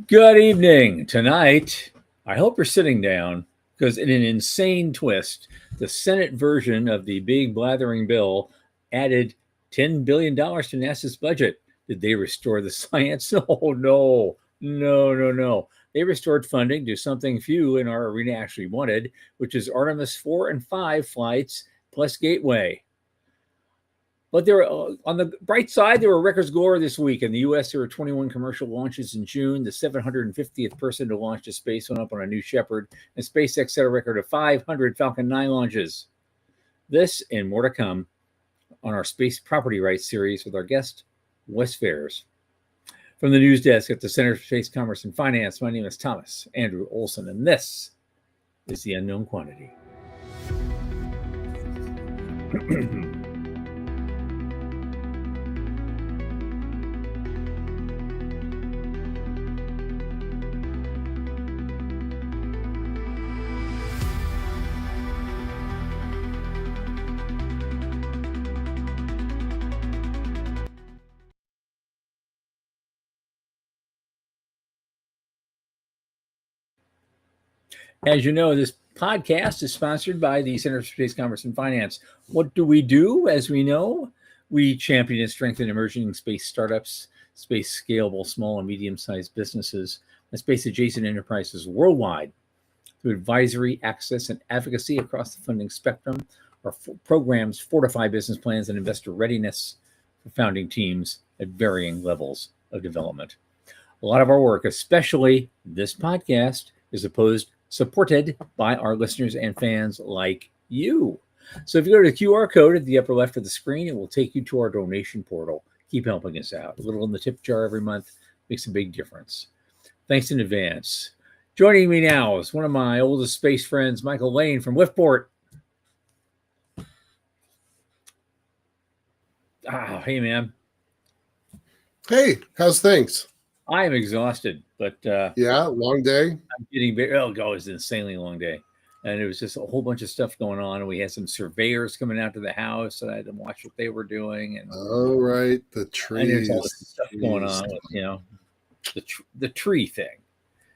Good evening. Tonight, I hope you're sitting down because, in an insane twist, the Senate version of the big blathering bill added $10 billion to NASA's budget. Did they restore the science? Oh, no, no, no, no. They restored funding to something few in our arena actually wanted, which is Artemis 4 and 5 flights plus Gateway. But there were, on the bright side, there were records galore this week. In the U.S., there were 21 commercial launches in June. The 750th person to launch to space went up on a New Shepard, and SpaceX set a record of 500 Falcon 9 launches. This and more to come on our Space Property Rights series with our guest, Wes Faires. From the news desk at the Center for Space Commerce and Finance, my name is Thomas Andrew Olson, and this is The Unknown Quantity. As you know, this podcast is sponsored by the Center for Space Commerce and Finance. What do? As we know, we champion and strengthen emerging space startups, space scalable small and medium-sized businesses, and space-adjacent enterprises worldwide through advisory, access, and advocacy across the funding spectrum. Our programs fortify business plans and investor readiness for founding teams at varying levels of development. A lot of our work, especially this podcast, is supported by our listeners and fans like you. So if you go to the QR code at the upper left of the screen, it will take you to our donation portal. Keep helping us out. A little in the tip jar every month makes a big difference. Thanks in advance. Joining me now is one of my oldest space friends, Michael Lane from Whiffport. Hey, man. Hey, how's things? I am exhausted, but yeah, long day. I'm getting it was an insanely long day, and it was just a whole bunch of stuff going on. And we had some surveyors coming out to the house, and I had to watch what they were doing. And right, the trees. And there's all this stuff going on with the tree thing.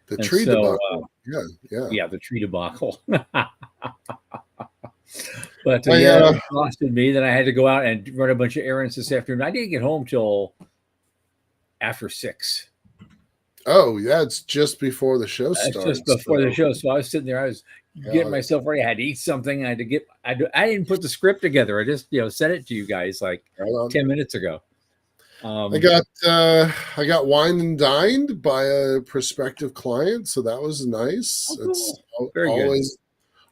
The tree debacle. Yeah, the tree debacle. But it exhausted me. Then I had to go out and run a bunch of errands this afternoon. I didn't get home till after 6. Oh, yeah, it's just before the show starts. It's just before the show. So I was sitting there, I was getting myself ready. I had to eat something. I didn't put the script together. I just, sent it to you guys like 10 minutes ago. I got wined and dined by a prospective client, so that was nice. Oh, cool. It's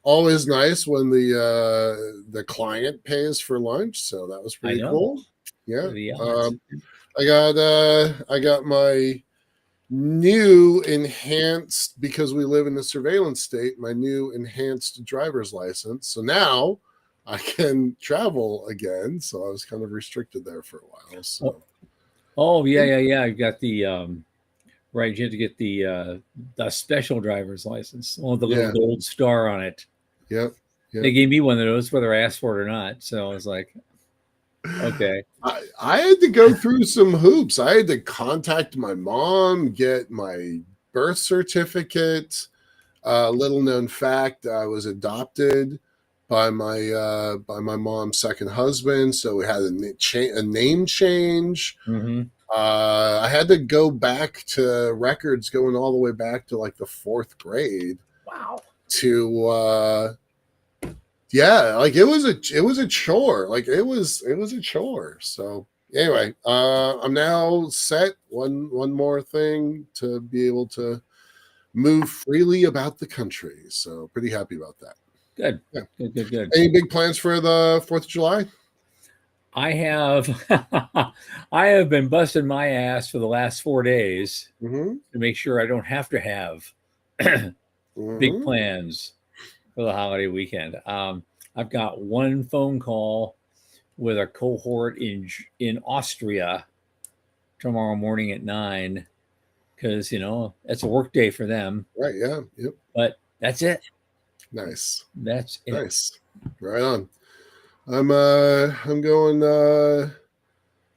always nice when the client pays for lunch, so that was pretty cool. Yeah. I got my new enhanced, because we live in a surveillance state, my new enhanced driver's license. So now I can travel again. So I was kind of restricted there for a while. So. Yeah. You got the right. You had to get the special driver's license, the little gold star on it. Yep. They gave me one of those, whether I asked for it or not. So I was like, okay. I had to go through some hoops. I had to contact my mom, get my birth certificate. Little known fact: I was adopted by my mom's second husband, so we had a name change. Mm-hmm. I had to go back to records going all the way back to like the 4th grade. Wow. Like it was a chore. Like it was a chore. So anyway, I'm now set. One more thing to be able to move freely about the country. So pretty happy about that. Good. Yeah. Good. Any big plans for the 4th of July? I have been busting my ass for the last 4 days to make sure I don't have to have big plans for the holiday weekend. I've got one phone call with a cohort in Austria tomorrow morning at 9, because it's a work day for them. Right. Yeah. Yep. But that's it. Nice. That's it. Nice. Right on. I'm going. I'm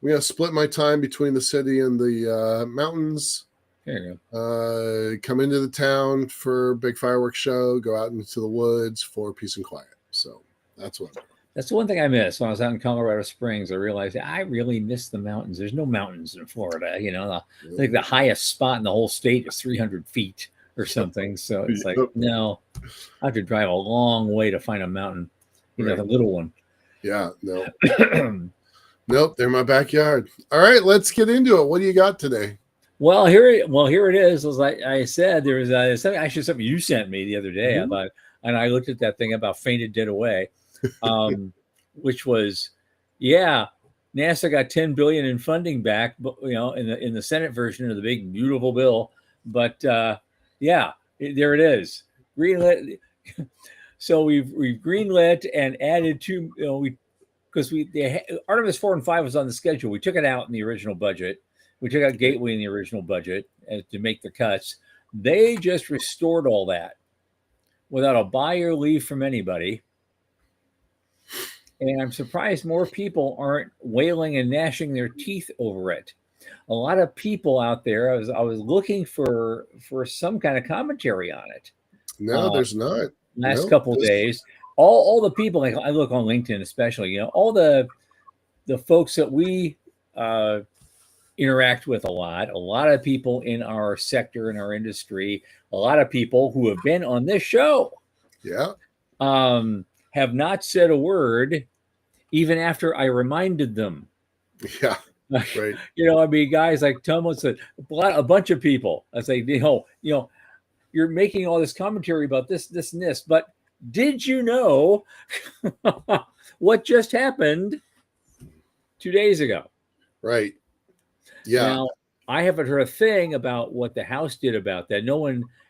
gonna split my time between the city and the mountains. There you Come into the town for a big fireworks show, go out into the woods for peace and quiet. So that's what I'm doing. That's the one thing I missed when I was out in Colorado Springs. I realized I really miss the mountains. There's no mountains in Florida. I think the highest spot in the whole state is 300 feet or something. So it's like, no, I have to drive a long way to find a mountain, Right. the little one. Yeah, no. Nope, they're my backyard. All right, let's get into it. What do you got today? Well, here it is. As I said, there was something you sent me the other day about, and I looked at that thing about Fainted Dead Away, which was, NASA got $10 billion in funding back, but in the Senate version of the big beautiful bill, but there it is, greenlit. So we've greenlit and added because Artemis 4 and 5 was on the schedule. We took it out in the original budget. We took out Gateway in the original budget to make the cuts. They just restored all that without a buy or leave from anybody. And I'm surprised more people aren't wailing and gnashing their teeth over it. A lot of people out there, I was looking for some kind of commentary on it. No, there's not. Last couple days, all the people, like I look on LinkedIn especially, all the folks that we interact with a lot of people in our sector, in our industry, a lot of people who have been on this show, have not said a word, even after I reminded them. Yeah, right. Guys like Tom said, a bunch of people. I say, you're making all this commentary about this, and this, but did you know what just happened 2 days ago? Right. Yeah. Now, I haven't heard a thing about what the House did about that.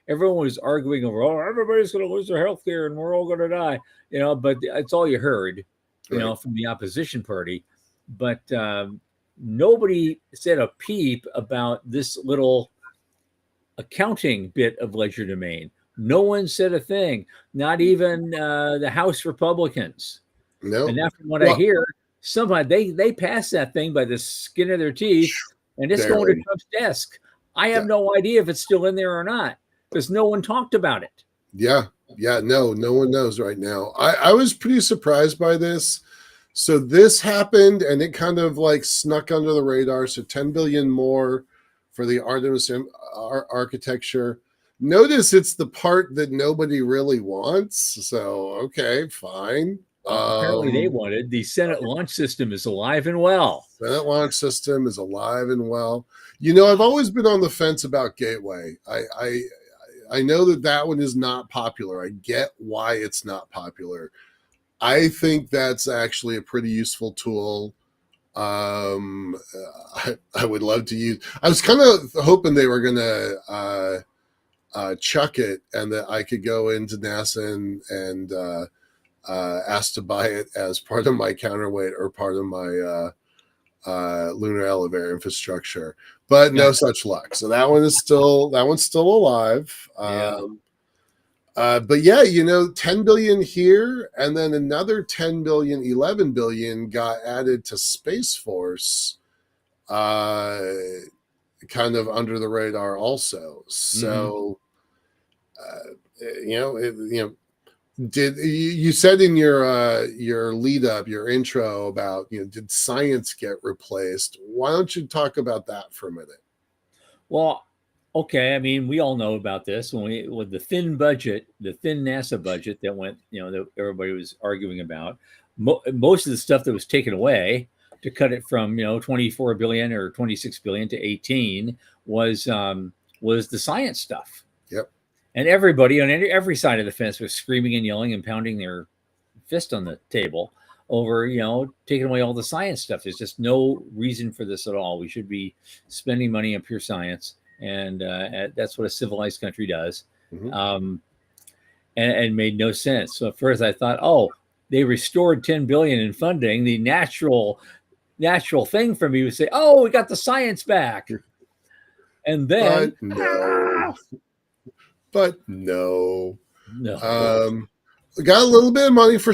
Everyone was arguing over, everybody's going to lose their health care and we're all going to die, but it's all you heard, from the opposition party. But nobody said a peep about this little accounting bit of legerdemain. No one said a thing, not even the House Republicans. No. And after what I hear, somebody they passed that thing by the skin of their teeth, and it's going to Trump's desk. I have no idea if it's still in there or not, because no one talked about it. Yeah. No one knows right now. I was pretty surprised by this. So this happened, and it kind of like snuck under the radar. So 10 billion more for the Artemis architecture. Notice it's the part that nobody really wants. So, okay, fine. Apparently they wanted the Senate launch system is alive and well. Senate launch system is alive and well. I've always been on the fence about Gateway. I know that one is not popular. I get why it's not popular. I think that's actually a pretty useful tool. I would love to use. I was kind of hoping they were going to chuck it, and that I could go into NASA and ask to buy it as part of my counterweight or part of my lunar elevator infrastructure, but no such luck. So that one's still alive. But 10 billion here, and then another 10 billion, 11 billion got added to Space Force, kind of under the radar also. So, did you said in your lead up, your intro about, did science get replaced? Why don't you talk about that for a minute? Well, okay. I mean, we all know about this with the thin budget, the thin NASA budget that went, that everybody was arguing about. Most of the stuff that was taken away to cut it from, 24 billion or 26 billion to 18 was the science stuff. Yep. And everybody on every side of the fence was screaming and yelling and pounding their fist on the table over, taking away all the science stuff. There's just no reason for this at all. We should be spending money on pure science. And that's what a civilized country does. And made no sense. So at first I thought, they restored 10 billion in funding. The natural thing for me was say, we got the science back. And then but no. We got a little bit of money for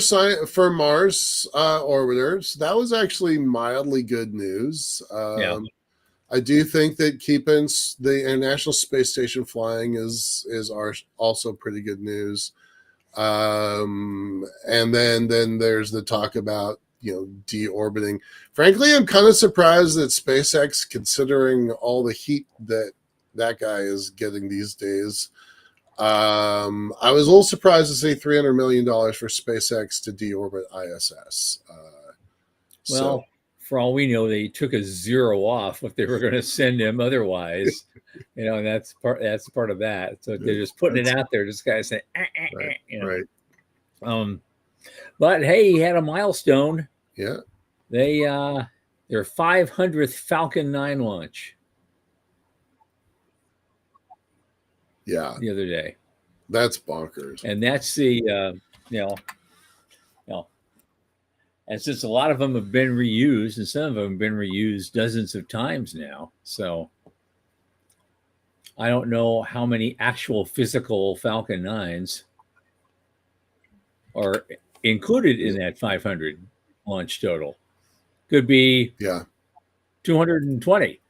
Mars orbiters. That was actually mildly good news. I do think that keeping the International Space Station flying is also pretty good news. And then there's the talk about, deorbiting. Frankly, I'm kind of surprised that SpaceX, considering all the heat that guy is getting these days. I was a little surprised to see $300 million for SpaceX to deorbit ISS. Well, for all we know, they took a zero off what they were going to send him otherwise. And that's part of that. So they're just putting it out there. Just guys saying, right, right. But hey, he had a milestone. Yeah. Their 500th Falcon 9 launch. Yeah. The other day. That's bonkers. And that's the and since a lot of them have been reused, and some of them have been reused dozens of times now, so I don't know how many actual physical Falcon 9s are included in that 500 launch total. Could be 220.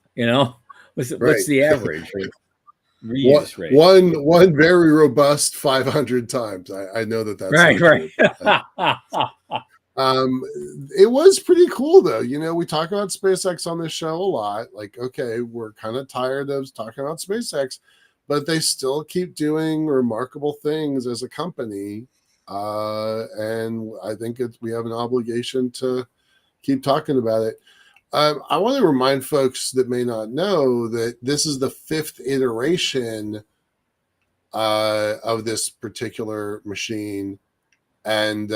What's the average reuse rate? One very robust 500 times. I know that's right. It was pretty cool though. We talk about SpaceX on this show a lot. Like, okay, we're kind of tired of talking about SpaceX, but they still keep doing remarkable things as a company. And I think we have an obligation to keep talking about it. I want to remind folks that may not know that this is the 5th iteration of this particular machine. And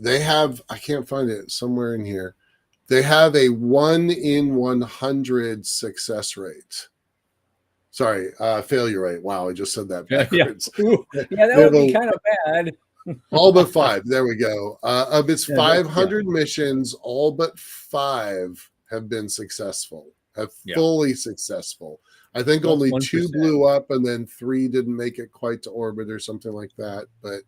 they have, I can't find it somewhere in here. They have a 1 in 100 success rate. Sorry, failure rate. Wow, I just said that backwards. Yeah, that would be kind of bad. All but 5. There we go. Of its 500 missions, all but 5 have been successful, fully successul. I think only 1%. 2 blew up, and then 3 didn't make it quite to orbit or something like that. But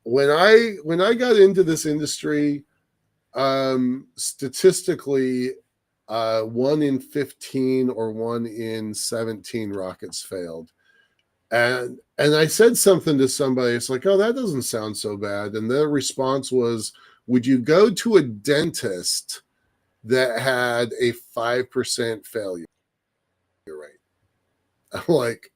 when I got into this industry, statistically, 1 in 15 or 1 in 17 rockets failed. And I said something to somebody. It's like, oh, that doesn't sound so bad. And their response was, would you go to a dentist that had a 5% failure rate? I'm like,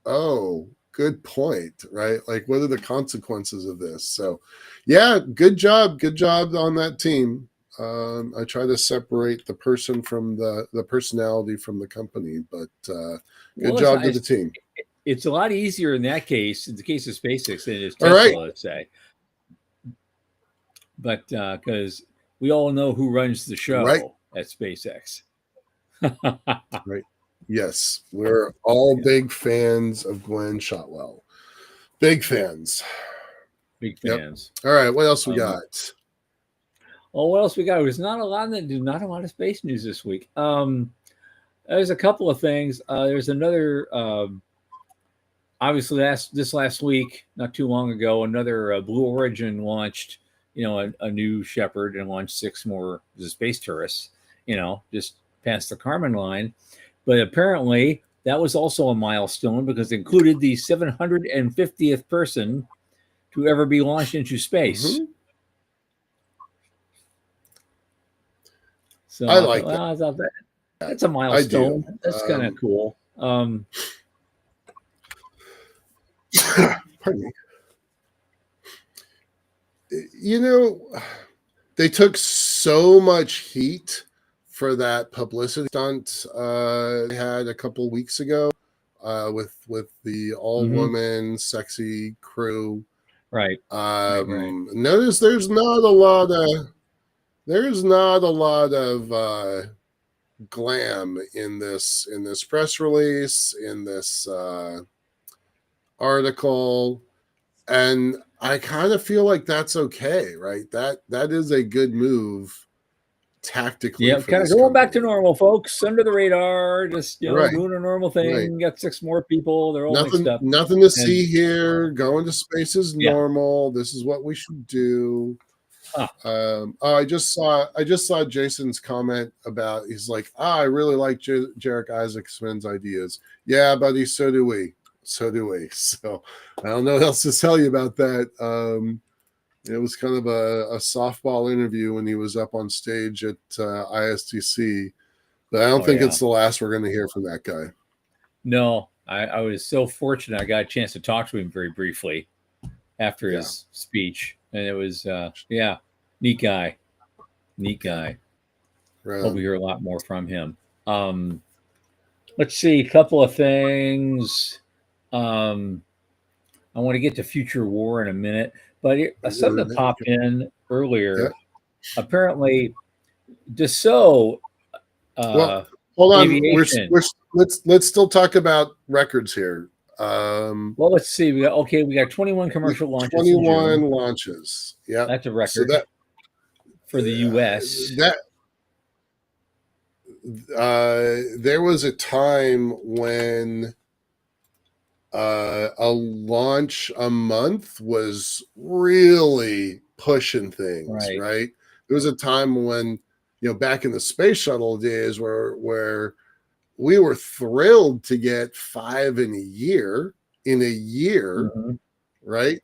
oh, good point, right? Like, what are the consequences of this? So, yeah, good job on that team. I try to separate the person from the personality from the company, but good job to the team. It's a lot easier in that case, in the case of SpaceX, than it is Tesla, let's say. But because we all know who runs the show at SpaceX. Right. Yes, we're all big fans of Gwen Shotwell. Big fans. Big fans. Yep. All right, what else we got? Well, what else we got? There's not a lot of space news this week. There's a couple of things. There's another. Obviously, this last week, not too long ago, another Blue Origin launched, a new Shepard and launched 6 more space tourists, just past the Kármán line. But apparently, that was also a milestone because it included the 750th person to ever be launched into space. Mm-hmm. So I like that. I thought that's a milestone. That's kind of cool. Pardon me. They took so much heat for that publicity stunt they had a couple weeks ago with the all-woman sexy crew. Right. Notice there's not a lot of glam in this press release, in this article, and I kind of feel like that's okay, right? That is a good move tactically. Yeah, kind of going back to normal, folks, under the radar, just doing a normal thing. Right. Got 6 more people. They're all mixed up. Nothing to see here. Going to space is normal. This is what we should do. Huh. I just saw Jason's comment about. He's like, I really like Jarek Isaacsman's ideas. Yeah, buddy, so do we. So do we. So I don't know what else to tell you about that. It was kind of a softball interview when he was up on stage at ISTC, but I don't think it's the last we're going to hear from that guy. No, I was so fortunate. I got a chance to talk to him very briefly after his speech, and it was neat guy. Right. Hope we hear a lot more from him. Let's see, a couple of things. I want to get to future war in a minute, but something that popped in earlier. Apparently, Dassault. Well, hold on. Aviation. Let's still talk about records here. Well, let's see. We got 21 commercial launches. 21 launches. Yeah, that's a record. So that for the U.S. There was a time when a launch a month was really pushing things, right? There was a time when, back in the space shuttle days where we were thrilled to get 5 in a year, mm-hmm. right?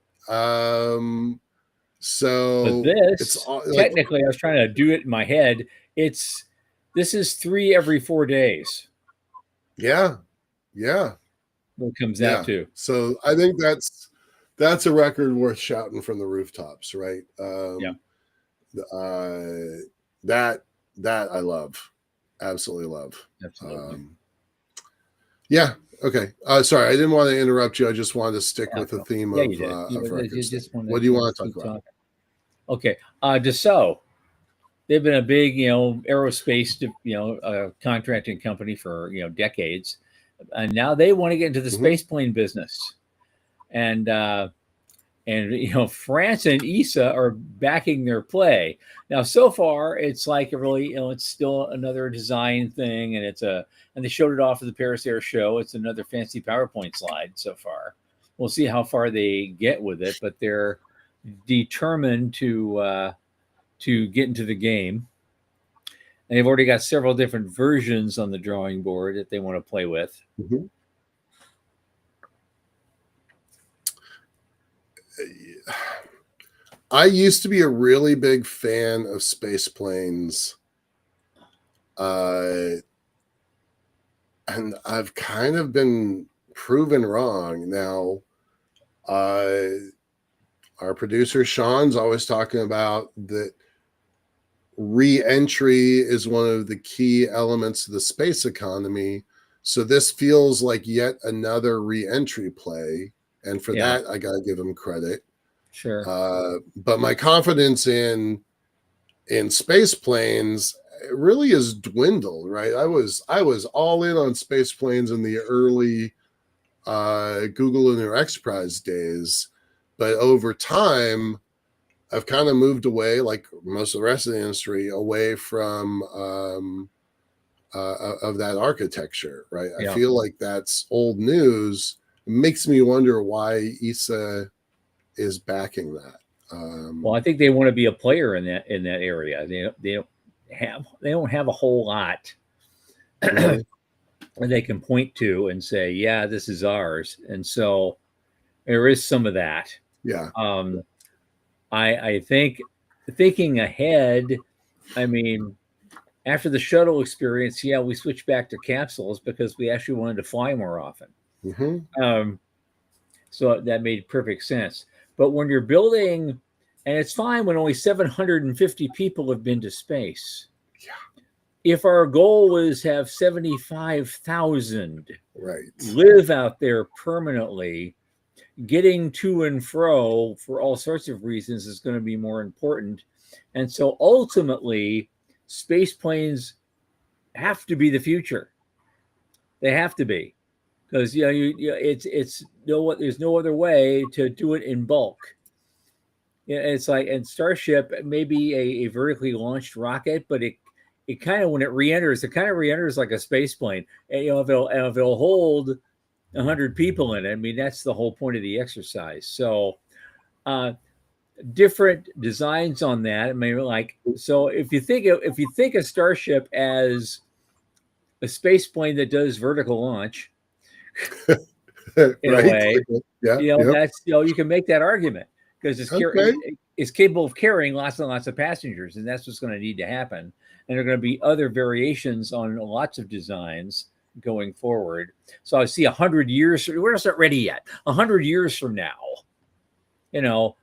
So but this technically, I was trying to do it in my head. This is 3 every 4 days. Yeah. What comes out to. So I think that's a record worth shouting from the rooftops, right? That I love, absolutely love. Absolutely. Okay. Sorry, I didn't want to interrupt you. I just wanted to stick with the theme of records. What do you want to talk about? Okay. Dassault. They've been a big, aerospace, contracting company for, decades. And now they want to get into the space plane business. And France and ESA are backing their play. Now, so far, it's like a really, it's still another design thing, and and they showed it off at the Paris Air Show. It's another fancy PowerPoint slide so far. We'll see how far they get with it, but they're determined to get into the game. And they've already got several different versions on the drawing board that they want to play with. Mm-hmm. I used to be a really big fan of space planes. And I've kind of been proven wrong. Now, our producer Sean's always talking about that re-entry is one of the key elements of the space economy. So this feels like yet another re-entry play. And for that, I got to give him credit. Sure. But my confidence in space planes really has dwindled, right? I was all in on space planes in the early Google Lunar X Prize days. But over time, I've kind of moved away, like most of the rest of the industry, away from of that architecture, right? I feel like that's old news. It makes me wonder why ESA is backing that. Well, I think they want to be a player in that area. They don't have a whole lot that they can point to and say, yeah, this is ours. And so there is some of that. Yeah. I think thinking ahead, I mean, after the shuttle experience, we switched back to capsules because we actually wanted to fly more often. Mm-hmm. So that made perfect sense. But when you're building, and it's fine when only 750 people have been to space. Yeah. If our goal was to have 75,000 live out there permanently, getting to and fro for all sorts of reasons is going to be more important. And so ultimately, space planes have to be the future. They have to be, because there's no other way to do it in bulk. It's like, and Starship may be a vertically launched rocket, but it kind of, when it re-enters, like a space plane. And, if it'll hold 100 people in it, I mean, that's the whole point of the exercise. So different designs on that. I mean, like, so if you think of Starship as a space plane that does vertical launch in a Right? way, Yeah. Yep. that's you can make that argument because Okay. it's capable of carrying lots and lots of passengers, and that's what's going to need to happen. And there are going to be other variations on lots of designs going forward. So I see 100 years. We're not ready yet. 100 years from now, you know,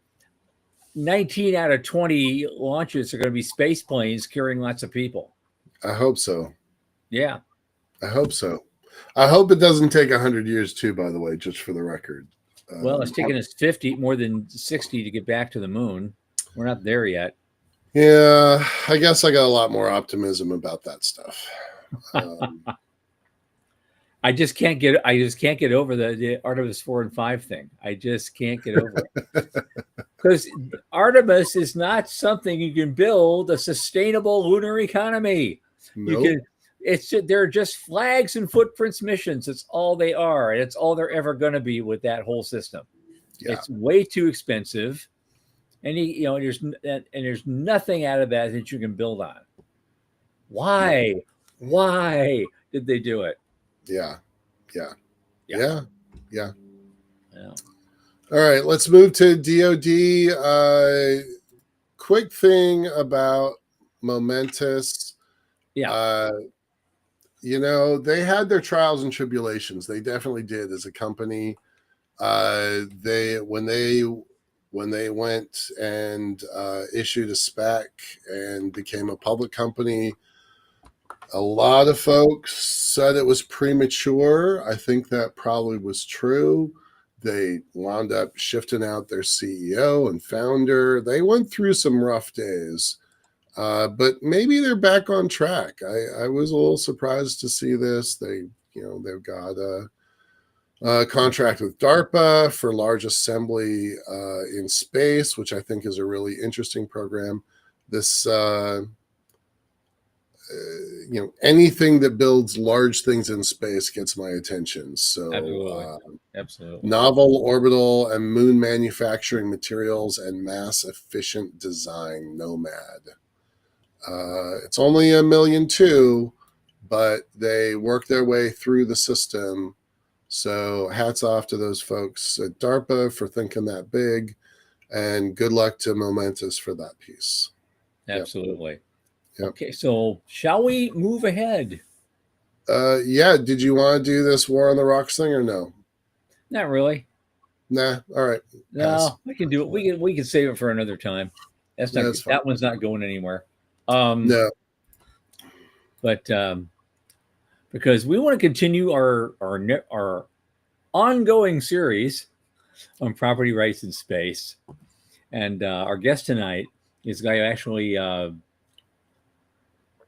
19 out of 20 launches are going to be space planes carrying lots of people. I hope so. Yeah. I hope so. I hope it doesn't take 100 years too, by the way, just for the record. Well, it's taken us 50, more than 60 to get back to the moon. We're not there yet. Yeah, I guess I got a lot more optimism about that stuff. I just can't get over the Artemis 4 and 5 thing. I just can't get over it. Because Artemis is not something you can build a sustainable lunar economy. Nope. They're just flags and footprints missions. It's all they are. And it's all they're ever going to be with that whole system. Yeah. It's way too expensive. And there's nothing out of that you can build on. Why? No. Why did they do it? Yeah. All right, let's move to DoD. Quick thing about Momentous. Yeah. They had their trials and tribulations. They definitely did as a company. When they went and issued a spec and became a public company, a lot of folks said it was premature. I think that probably was true. They wound up shifting out their CEO and founder. They went through some rough days, but maybe they're back on track. I was a little surprised to see this. They've got a contract with DARPA for large assembly in space, which I think is a really interesting program. This anything that builds large things in space gets my attention. So absolutely. Novel orbital and moon manufacturing materials and mass efficient design, Nomad. It's only $1.2 million, but they work their way through the system. So hats off to those folks at DARPA for thinking that big, and good luck to Momentous for that piece. Absolutely. Yep. Okay, so shall we move ahead? Yeah. Did you want to do this War on the Rocks thing or no? Not really. Nah. All right. No, we can do it. We can save it for another time. That one's not going anywhere. No. But because we want to continue our ongoing series on property rights in space, and our guest tonight is a guy who actually.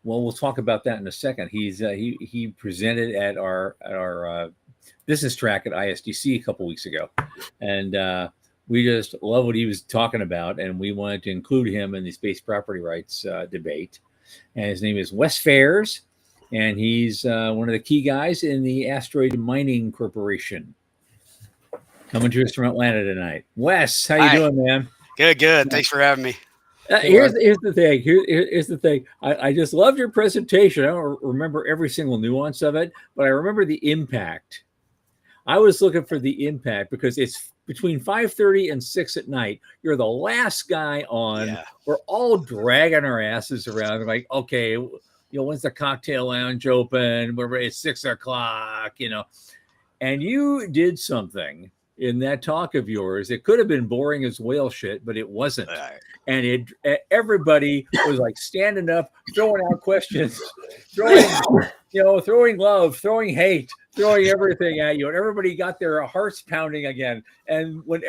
Well, we'll talk about that in a second. He presented at our business track at ISDC a couple weeks ago, and we just love what he was talking about, and we wanted to include him in the space property rights debate. And his name is Wes Faires, and he's one of the key guys in the Asteroid Mining Corporation. Coming to us from Atlanta tonight. Wes, how you doing, man? Good. Thanks for having me. Here's the thing. Here's the thing. I just loved your presentation. I don't remember every single nuance of it, but I remember the impact. I was looking for the impact because it's between 5:30 and 6 at night. You're the last guy on. Yeah. We're all dragging our asses around. We're like, okay, when's the cocktail lounge open? We're ready at 6 o'clock, And you did something in that talk of yours. It could have been boring as whale shit, but it wasn't. And everybody was like standing up, throwing out questions, throwing love, throwing hate, throwing everything at you. And everybody got their hearts pounding again. And when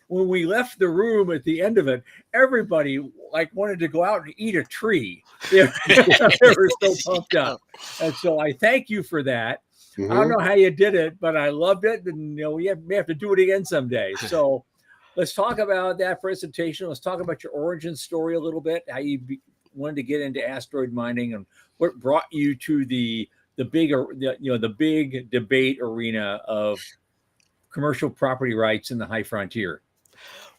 we left the room at the end of it, everybody like wanted to go out and eat a tree. They were so pumped up. And so I thank you for that. Mm-hmm. I don't know how you did it, but I loved it. And, we have to do it again someday. So let's talk about that presentation. Let's talk about your origin story a little bit, how you wanted to get into asteroid mining and what brought you to the big debate arena of commercial property rights in the high frontier.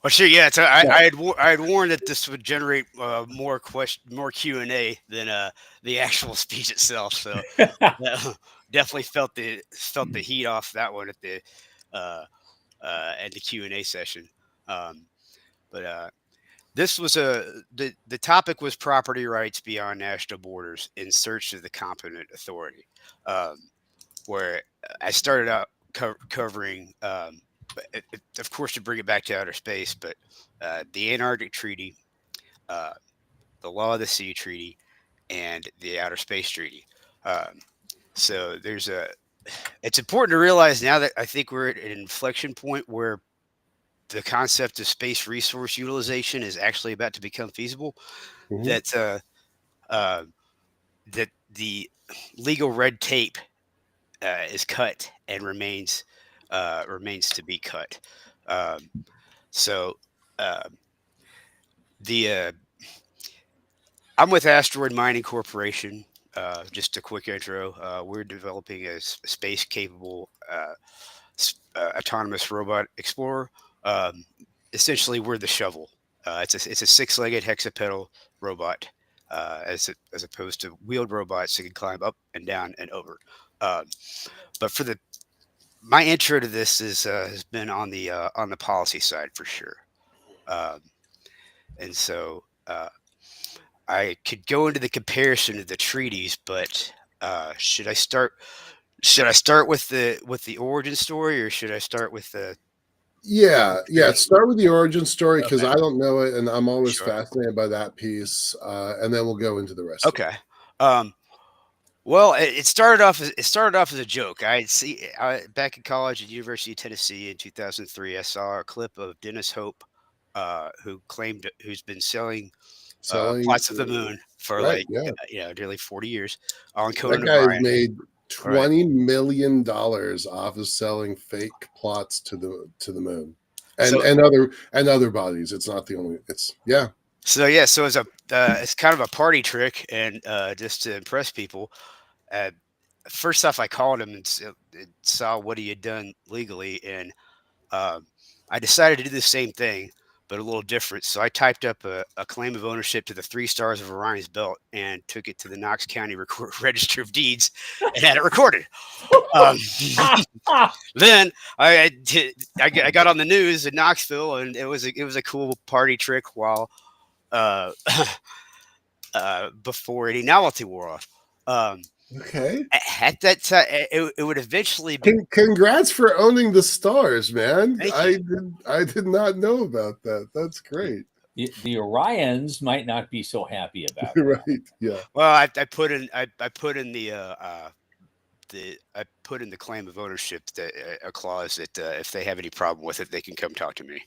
Well, sure, yeah. So Yeah. I had warned that this would generate more Q&A than the actual speech itself. So uh, definitely felt the heat off that one uh, at the Q&A session. Um, but this was the topic was property rights beyond national borders in search of the competent authority, um, where I started out covering, of course, to bring it back to outer space, but the Antarctic Treaty, uh, the Law of the Sea Treaty, and the Outer Space Treaty. Um, so it's important to realize now that I think we're at an inflection point where the concept of space resource utilization is actually about to become feasible. Mhm. That uh, that the legal red tape is cut and remains to be cut. Um, so uh, the I'm with Asteroid Mining Corporation. Just a quick intro. We're developing a space capable autonomous robot explorer. Um, Essentially, we're the shovel. It's a six-legged hexapedal robot, as opposed to wheeled robots that can climb up and down and over. Um, but for the my intro to this has been on the policy side for sure, um, and so I could go into the comparison of the treaties, but should I start? Should I start with the origin story, or should I start with the Yeah. treaty? Start with the origin story because Okay, I don't know it, and I'm always sure. fascinated by that piece. And then we'll go into the rest of it. Okay. Um, well, it started off as a joke. Back in college at University of Tennessee in 2003. I saw a clip of Dennis Hope, who's been selling Selling, plots of the moon for right? like Yeah, nearly 40 years on that Conan guy has O'Brien. made All right. $20 million off of selling fake plots to the moon, So and other bodies. It's not the only. It's yeah. so it's kind of a party trick, and just to impress people. Uh, First off, I called him and saw what he had done legally, and um, I decided to do the same thing, but a little different. So I typed up a claim of ownership to the 3 stars of Orion's belt and took it to the Knox County Register of Deeds and had it recorded. Um, then I got on the news in Knoxville, and it was a cool party trick while uh, before any novelty wore off. Um, Okay. at that time, it would eventually be. Congrats for owning the stars, man. Thank you. I did not know about that. That's great. The Orions might not be so happy about that. Right. Yeah. Well, I put in the I put in the claim of ownership that a clause that if they have any problem with it, they can come talk to me.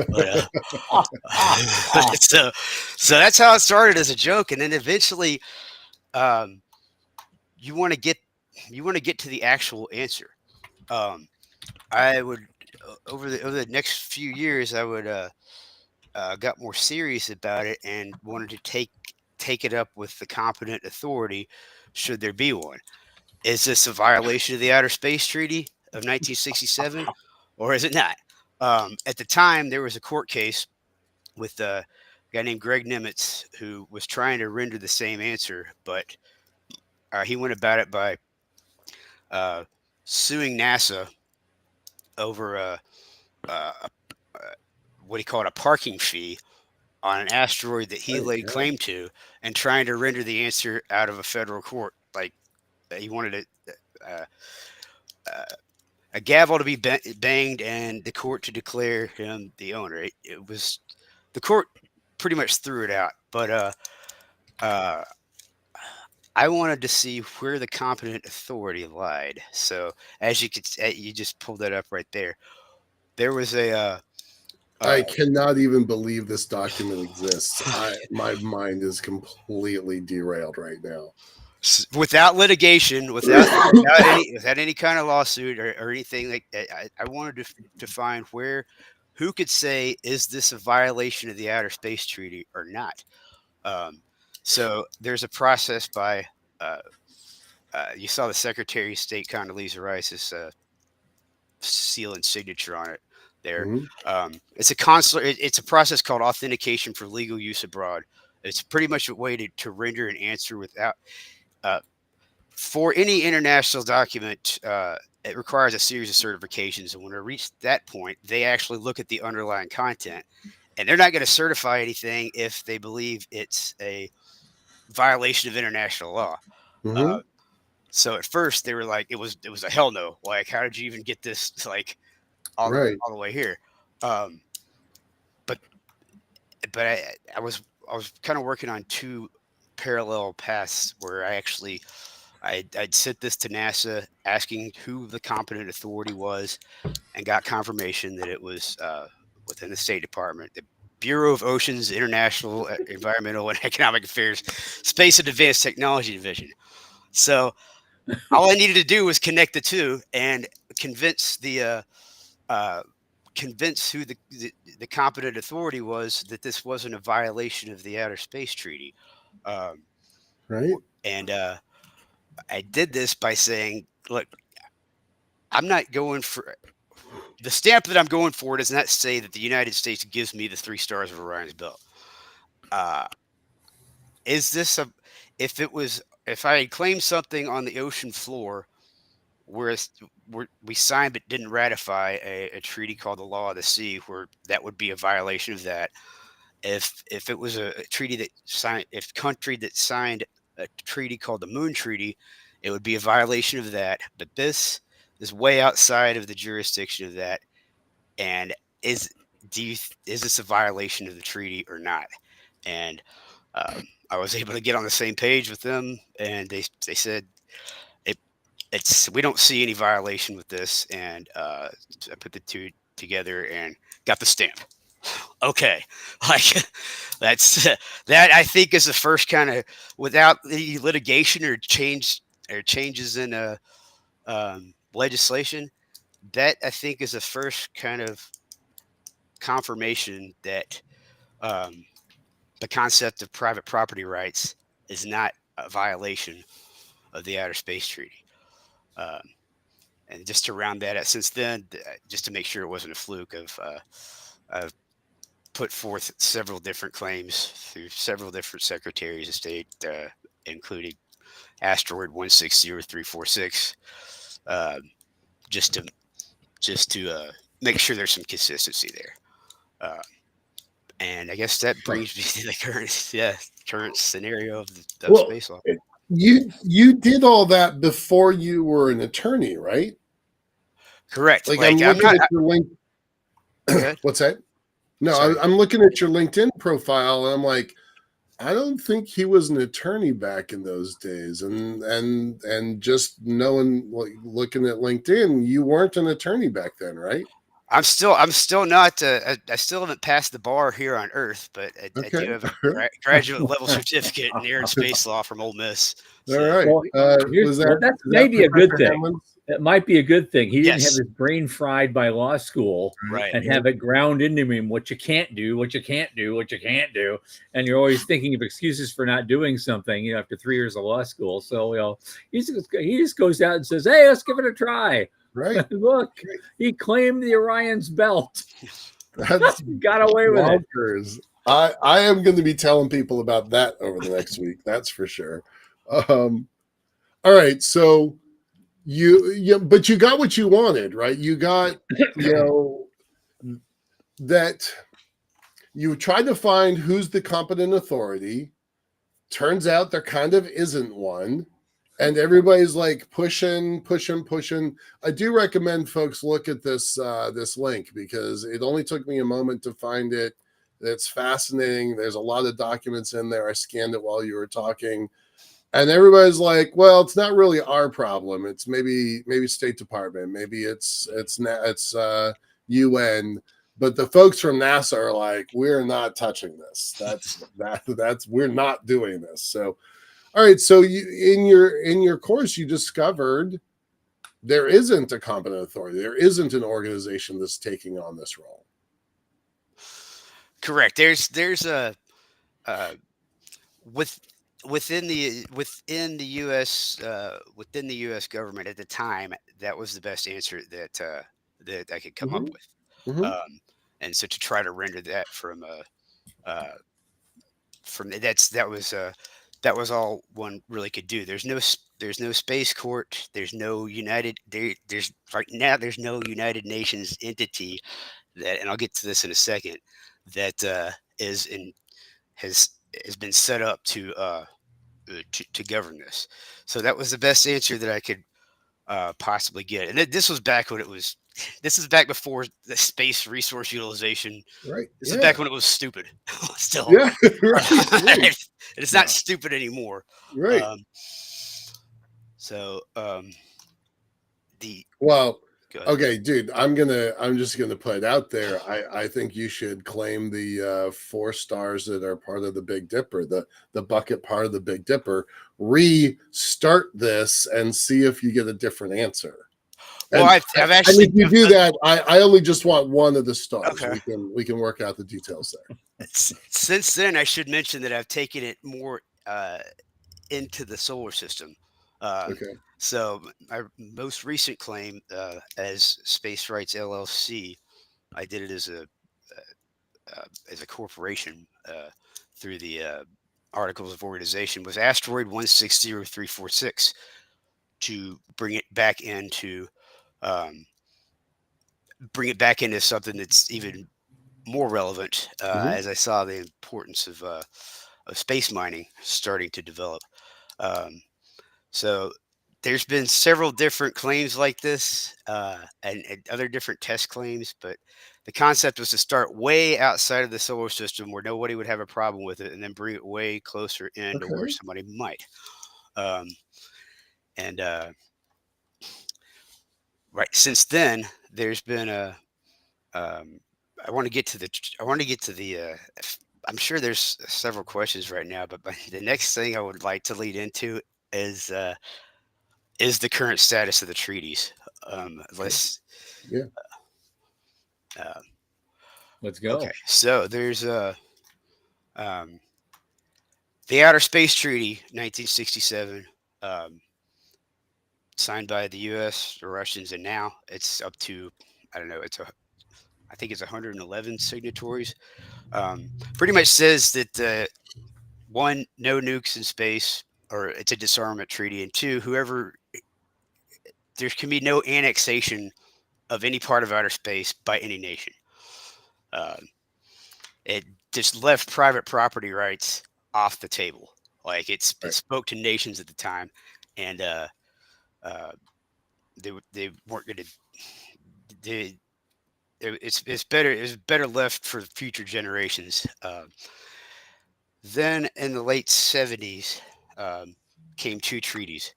But so that's how it started as a joke, and then eventually, um, you want to get to the actual answer. Um, I would over the next few years, I would got more serious about it and wanted to take it up with the competent authority, should there be one. Is this a violation of the Outer Space Treaty of 1967, or is it not? At the time, there was a court case with a guy named Greg Nimitz who was trying to render the same answer, but he went about it by uh, suing NASA over a what he called a parking fee on an asteroid that he Right. laid Yeah. claim to, and trying to render the answer out of a federal court. Like he wanted uh, uh, a gavel to be banged and the court to declare him the owner. It was the court pretty much threw it out, but uh, I wanted to see where the competent authority lied. So as you just pulled that up right there. There was a I cannot even believe this document exists. My mind is completely derailed right now. without litigation, without any kind of lawsuit or anything like that. I wanted to find who could say, is this a violation of the Outer Space Treaty or not? Um, so there's a process by uh, you saw the Secretary of State Condoleezza Rice's seal and signature on it. there. Mhm. It's a consular. It's a process called authentication for legal use abroad. It's pretty much a way to render an answer without uh, for any international document. It requires a series of certifications, and when it reaches that point, they actually look at the underlying content, and they're not going to certify anything if they believe it's a violation of international law. Uh, Mhm. so at first they were like, it was a hell no. Like, how did you even get this like Right. all the way here? Um, but I was kind of working on two parallel paths where I'd sent this to NASA asking who the competent authority was, and got confirmation that it was within the State Department, the Bureau of Oceans International Environmental and Economic Affairs Space and Advanced Technology Division. So all I needed to do was connect the two and convince uh, convince who the competent authority was that this wasn't a violation of the Outer Space Treaty. Um, Right. and I did this by saying, look, I'm not going for the stamp that I'm going for does not say that the United States gives me the 3 stars of Orion's belt. Uh, is this a, if I had claimed something on the ocean floor where, where we signed but didn't ratify a treaty called the Law of the Sea, where that would be a violation of that. If it was a treaty that signed, if country that signed a treaty called the Moon Treaty, it would be a violation of that. But this is way outside of the jurisdiction of that. And is is this a violation of the treaty or not? And I was able to get on the same page with them, and they said it, it's we don't see any violation with this, and I put the two together and got the stamp. Okay, like that's that I think is the first kind of, without the litigation or changes in legislation. That I think is the first kind of confirmation that um, the concept of private property rights is not a violation of the Outer Space Treaty. Um, and just to round that out, since then, just to make sure it wasn't a fluke, I've put forth several different claims through several different secretaries of state, including Asteroid 160346, uh, just to make sure there's some consistency there. Uh, and I guess that brings me to the current scenario of Well, space law. you did all that before you were an attorney, right? Correct. Like, I'm Like, I'm looking not. at your link. Go ahead. What's that? No, Sorry. I'm looking at your LinkedIn profile, and I'm like, I don't think he was an attorney back in those days. And just knowing, like, looking at LinkedIn, you weren't an attorney back then, right? I'm still not. I still haven't passed the bar here on Earth, but I do Okay. have a graduate level certificate in air and space law from Ole Miss. All So right. Well, Was that, that's is that maybe a good Professor thing. Hamlin's? It might be a good thing. He didn't have yes, his brain fried by law school right. and have it ground into him what you can't do, what you can't do, what you can't do. And you're always thinking of excuses for not doing something, after 3 years of law school. So, he just goes out and says, hey, let's give it a try. Right. Look, he claimed the Orion's belt. That's Got away with it. bonkers. I am going to be telling people about that over the next week. That's for sure. All right. So but you got what you wanted, right? You got, that you tried to find who's the competent authority. Turns out there kind of isn't one. And everybody's like pushing. I do recommend folks look at this link, because it only took me a moment to find it. It's fascinating. There's a lot of documents in there. I scanned it while you were talking, and everybody's like, "Well, it's not really our problem. It's maybe State Department. Maybe it's UN." But the folks from NASA are like, "We're not touching this. That's we're not doing this." So. All right, so you in your course you discovered there isn't a competent authority. There isn't an organization that's taking on this role. Correct. There's a uh, with within the U.S. government at the time, that was the best answer that I could come up Mhm. with. Hmm. And so to try to render that uh, that was all one really could do. There's no space court. There's no there's right now there's no United Nations entity that, and I'll get to this in a second, that is in has has been set up to govern this. So that was the best answer that I could possibly get. And this was back when it was. This is back before the space resource utilization. Right. This is Yeah. back when it was stupid. Still, Yeah. Right. Right. it's not Yeah. stupid anymore. Right. Um, so the Well, go ahead. okay, dude, I'm just gonna put it out there. I think you should claim the 4 stars that are part of the Big Dipper, the bucket part of the Big Dipper. Restart this and see if you get a different answer. Well, And, I've and actually if you do that, I only just want one of the stars. okay. We can work out the details there. Since then, I should mention that I've taken it more into the solar system. Um, Okay. so my most recent claim as Space Rights LLC, I did it as a corporation through the articles of organization, was Asteroid 160346, to um, bring it back into something that's even more relevant, Hmm. as I saw the importance of space mining starting to develop. Um, so there's been several different claims like this, and other different test claims, but the concept was to start way outside of the solar system where nobody would have a problem with it, and then bring it way closer into where Okay. somebody might. Um, and right since then, there's been a. Um, I want to get to the. I want to get to the. I'm sure there's several questions right now, but the next thing I would like to lead into is uh, is the current status of the treaties. Okay. Let's. Yeah. Uh, Let's okay, go. so there's um, the Outer Space Treaty, 1967, um, signed by the U.S., the Russians, and now it's up to, I don't know, I think it's 111 signatories. Pretty much says that one, no nukes in space, or it's a disarmament treaty, and two, whoever there can be no annexation of any part of outer space by any nation. Um, it just left private property rights off the table. Like it Right. spoke to nations at the time, and uh, they weren't going to. They, it's better left for future generations. Then in the late 70s came two treaties.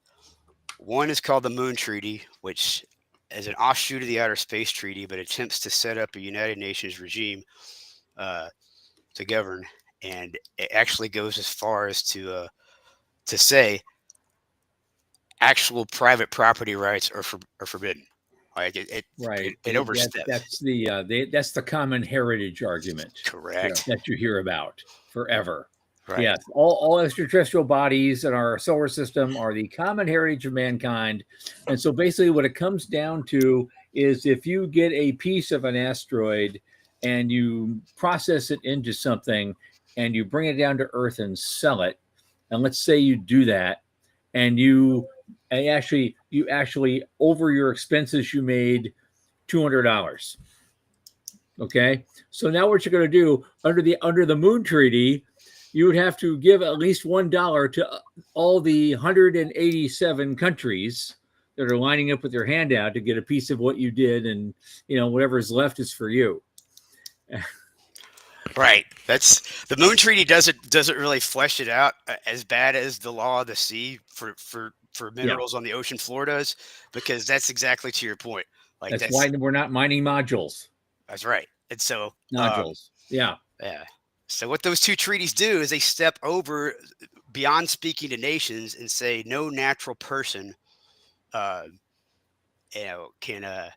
One is called the Moon Treaty, which is an offshoot of the Outer Space Treaty, but attempts to set up a United Nations regime uh, to govern, and it actually goes as far as to say actual private property rights are forbidden. Like Right. it oversteps. That's the common heritage argument Yeah. Correct. that you hear about forever. Right. Yes, all extraterrestrial bodies in our solar system are the common heritage of mankind. And so basically, what it comes down to is if you get a piece of an asteroid and you process it into something and you bring it down to Earth and sell it, and let's say you do that, and you actually over your expenses you made $200. Okay, so now what you're going to do under the Moon Treaty, you would have to give at least $1 to all the 187 countries that are lining up with their handout to get a piece of what you did, and whatever's left is for you. Right. That's the Moon Treaty doesn't really flesh it out as bad as the Law of the Sea for Yeah, minerals on the ocean floor does, because that's exactly to your point. Like that's why we're not mining that's right. And so nodules. Yeah, yeah. So what those two treaties do is they step over beyond speaking to nations and say no natural person uh can uh,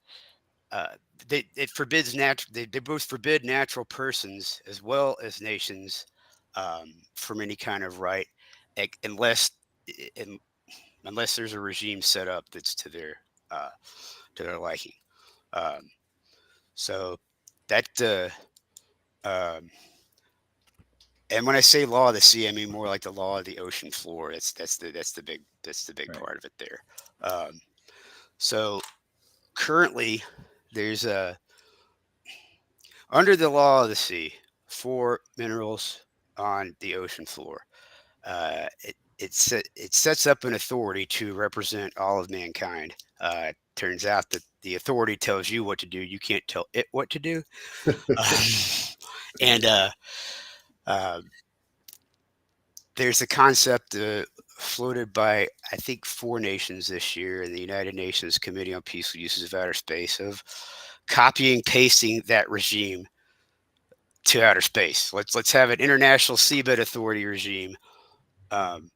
it forbids they both forbid natural persons as well as nations from any kind of right, unless in, unless there's a regime set up that's uh, to their liking. Um, so that and when I say law of the sea, I mean more like the law of the ocean floor. That's the big Right. part of it there. So currently, there's a under the law of the sea for minerals on the ocean floor. It sets up an authority to represent all of mankind. Turns out that the authority tells you what to do. You can't tell it what to do. Um, and uh, there's a concept floated by, I think, 4 nations this year in the United Nations Committee on Peaceful Uses of Outer Space of copying, pasting that regime to outer space. Let's have an international seabed authority regime um,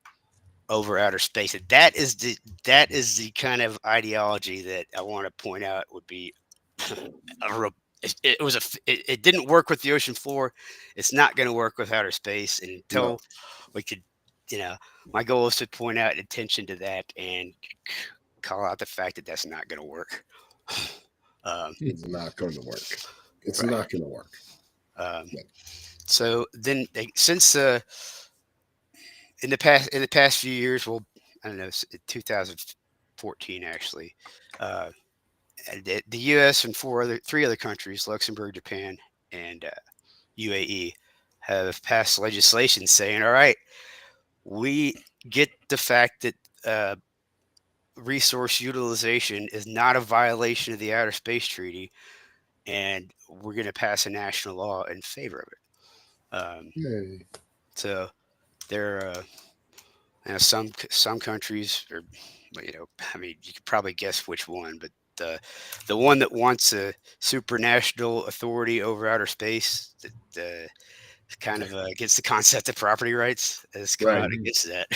over outer space. And that is the kind of ideology that I want to point out would be a real. It didn't work with the ocean floor. It's not going to work with outer space. And until we could, my goal is to point out attention to that and call out the fact that that's not going to work. It's not going to work. It's Right. not going to work. So then, since in the past few years, well, I don't know, 2014 actually, the U.S. and three other countries, Luxembourg, Japan, and UAE, have passed legislation saying, all right, we get the fact that resource utilization is not a violation of the Outer Space Treaty, and we're going to pass a national law in favor of it. Yay. So there are some countries, or I mean, you could probably guess which one, but the one that wants a supranational authority over outer space, that kind of against the concept of property rights, has come out against that.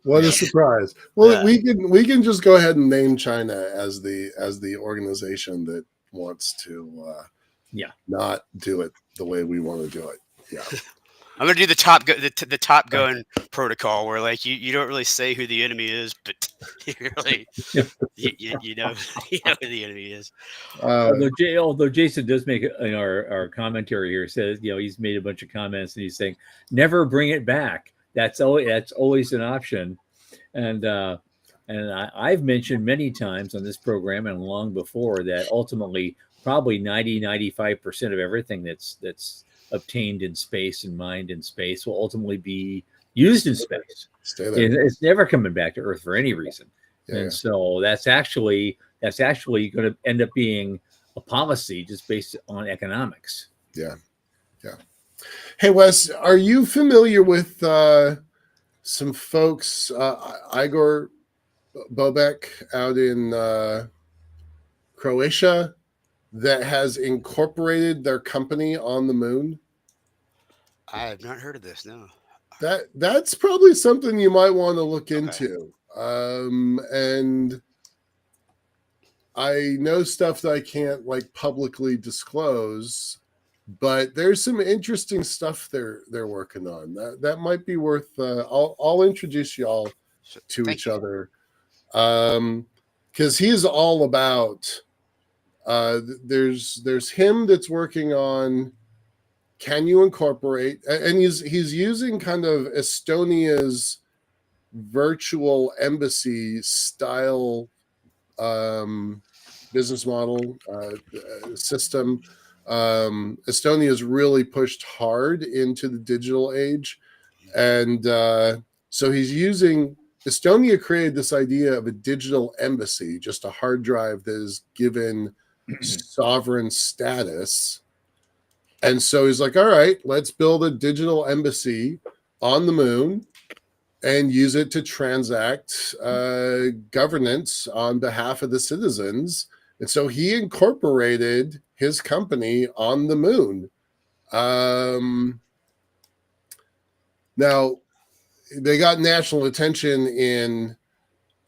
What a surprise! Well, we can just go ahead and name China as the organization that wants to not do it the way we want to do it. Yeah. I'm gonna do the top gun protocol, where like you don't really say who the enemy is, but you really you know who the enemy is. Although Jason does make in our commentary here, says he's made a bunch of comments and he's saying never bring it back. That's always an option, and I've mentioned many times on this program and long before that ultimately probably 95% of everything that's obtained in space and mined in space will ultimately be used in space. Stay there. It's never coming back to Earth for any reason. So that's actually going to end up being a policy just based on economics. Yeah. Hey, Wes, are you familiar with some folks, Igor Bobek out in Croatia, that has incorporated their company on the moon? I have not heard of this. No. That's probably something you might want to look into. And I know stuff that I can't publicly disclose, but there's some interesting stuff they're working on. That might be worth. I'll introduce y'all to each other, because he's all about. There's him that's working on. Can you incorporate? And he's using kind of Estonia's virtual embassy style business model system. Estonia's really pushed hard into the digital age, and so he's using. Estonia created this idea of a digital embassy, just a hard drive that is given sovereign status. And so he's like, all right, let's build a digital embassy on the moon and use it to transact governance on behalf of the citizens. And so he incorporated his company on the moon. Now, they got national attention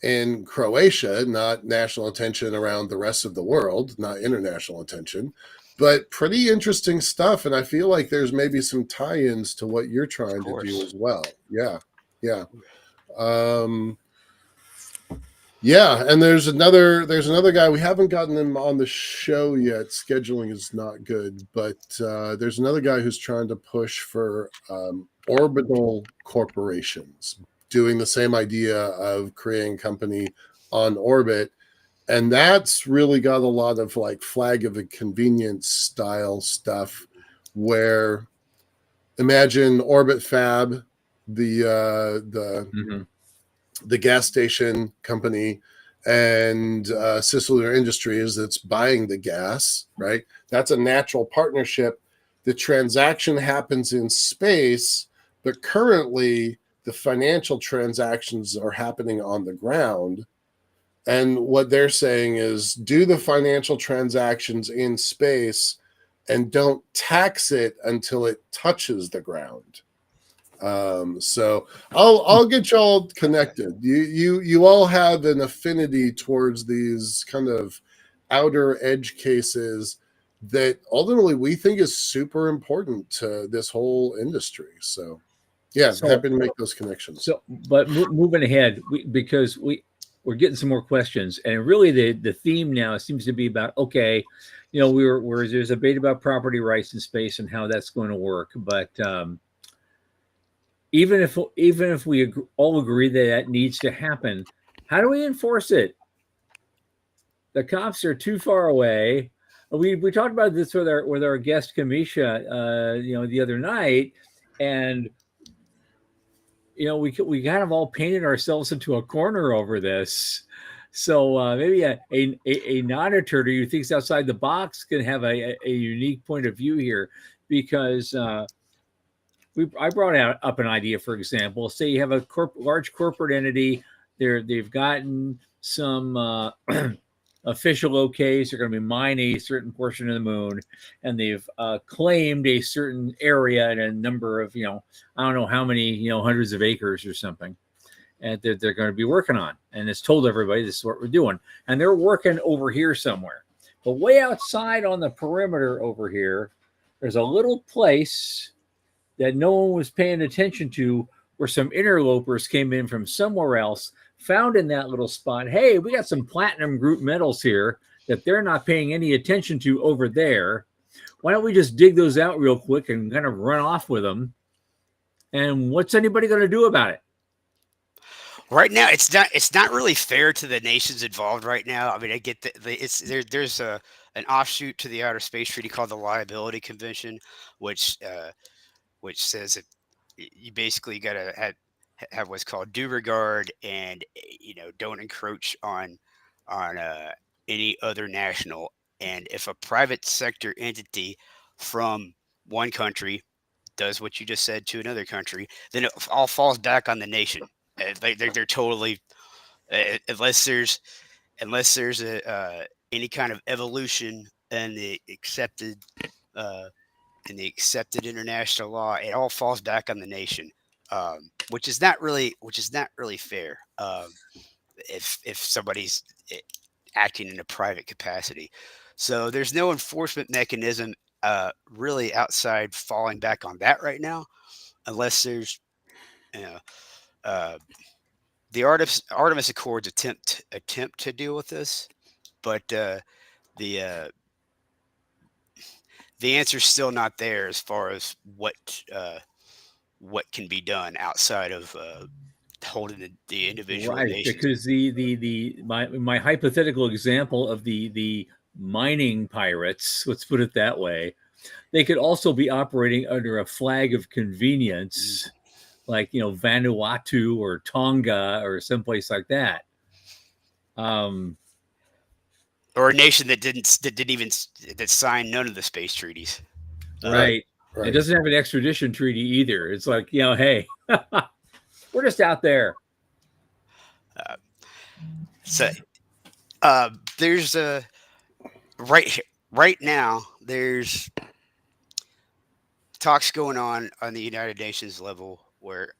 in Croatia, not national attention around the rest of the world, not international attention, but pretty interesting stuff. And I feel like there's maybe some tie-ins to what you're trying to do as well. Yeah. Yeah, and there's another guy. We haven't gotten him on the show yet. Scheduling is not good, but there's another guy who's trying to push for orbital corporations, doing the same idea of creating a company on orbit, and that's really got a lot of like flag of a convenience style stuff. Where imagine Orbit Fab, Mhm. the gas station company, and CisLunar Industries that's buying the gas, right? That's a natural partnership. The transaction happens in space, but currently the financial transactions are happening on the ground. And what they're saying is do the financial transactions in space and don't tax it until it touches the ground. So I'll get y'all connected. You all have an affinity towards these kind of outer edge cases that ultimately we think is super important to this whole industry. So yeah, So happy to make those connections. but moving ahead, because we're getting some more questions, and really the theme now seems to be about, okay, we're there's a debate about property rights in space and how that's going to work, but even if we all agree that that needs to happen, how do we enforce it? The cops are too far away. We talked about this with our guest Kamisha, the other night, and we kind of all painted ourselves into a corner over this. So maybe a non-attorney who thinks outside the box can have a unique point of view here, because I brought up an idea. For example, say you have a large corporate entity. They've gotten some official okays. They're going to be mining a certain portion of the moon, and they've claimed a certain area and a number of, I don't know how many, hundreds of acres or something, and they're going to be working on. And it's told everybody this is what we're doing, and they're working over here somewhere. But way outside on the perimeter over here, there's a little place that no one was paying attention to, where some interlopers came in from somewhere else, found in that little spot, hey, we got some platinum group metals here that they're not paying any attention to over there. Why don't we just dig those out real quick and kind of run off with them? And what's anybody going to do about it? Right now, it's not really fair to the nations involved right now. I mean, I get there's an offshoot to the Outer Space Treaty called the Liability Convention, which says that you basically got to have what's called due regard, and don't encroach on any other national. And if a private sector entity from one country does what you just said to another country, then it all falls back on the nation. They're totally, unless there's any kind of evolution in uh, the accepted international law, it all falls back on the nation, which is not really fair. If somebody's acting in a private capacity, so there's no enforcement mechanism really outside falling back on that right now, unless there's you know uh, the Artemis Accords attempt to deal with this, but the uh, the answer's still not there as far as what can be done outside of holding the individual Right, nations. because my hypothetical example of the mining pirates, let's put it that way, they could also be operating under a flag of convenience, like Vanuatu or Tonga or someplace like that. Um, Or a nation that signed none of the space treaties. Uh, Right, right. It right. doesn't have an extradition treaty either. It's like, hey, we're just out there. uh, so there's a right now there's talks going on the United Nations level where,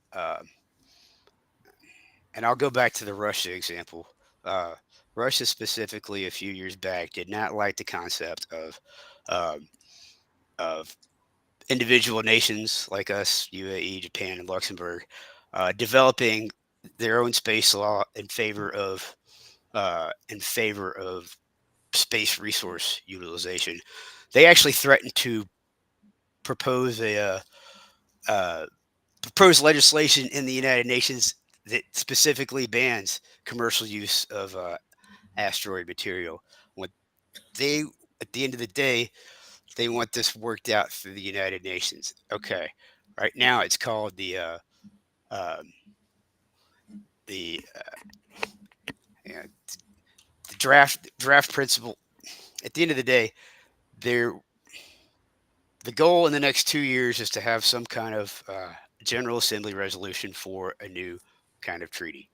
and I'll go back to the Russia example. Uh, Russia specifically, a few years back, did not like the concept um, of individual nations like us, UAE, Japan, and Luxembourg, developing their own space law in favor of in favor of space resource utilization. They actually threatened to propose proposed legislation in the United Nations that specifically bans commercial use of asteroid material. What they, at the end of the day, they want this worked out through the United Nations. Okay, right now it's called um, the yeah, the draft principle. At the end of the day, they're the goal in the next 2 years is to have some kind of General Assembly resolution for a new kind of treaty.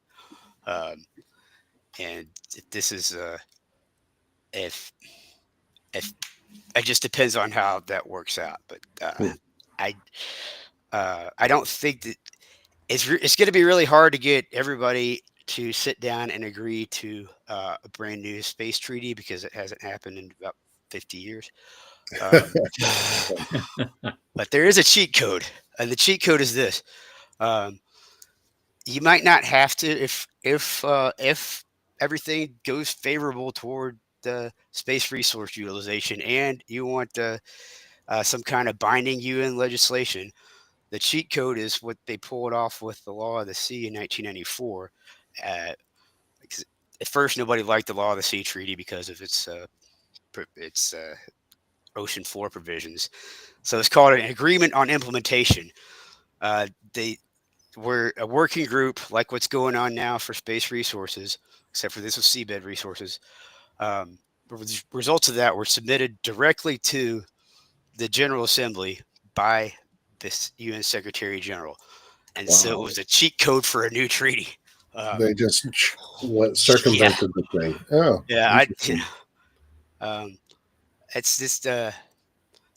Um, and this is if if it just depends on how that works out. But I I don't think that it's going to be really hard to get everybody to sit down and agree to a brand new space treaty because it hasn't happened in about 50 years. Um, but there is a cheat code, and the cheat code is this: um, you might not have to if everything goes favorable toward the space resource utilization, and you want some kind of binding UN legislation. The cheat code is what they pulled off with the Law of the Sea in 1994. Uh, at first, nobody liked the Law of the Sea Treaty because of its ocean floor provisions. So it's called an agreement on implementation. They were a working group like what's going on now for space resources, except for this was seabed resources. Results of that were submitted directly to the General Assembly by this UN Secretary General. And so it Wow. was a cheat code for a new treaty. They just Yeah, circumvented the thing. Oh, yeah. interesting. It's just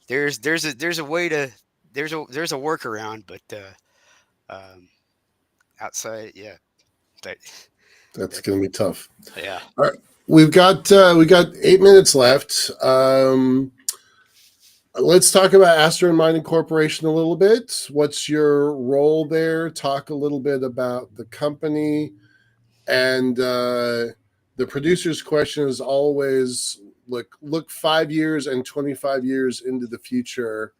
there's a way to there's a workaround, but outside, yeah, but That's going to be tough. yeah. All right, we got 8 minutes left. Let's talk about Asteroid Mining Corporation a little bit. What's your role there? Talk a little bit about the company. And the producer's question is always look 5 years and 25 years into the future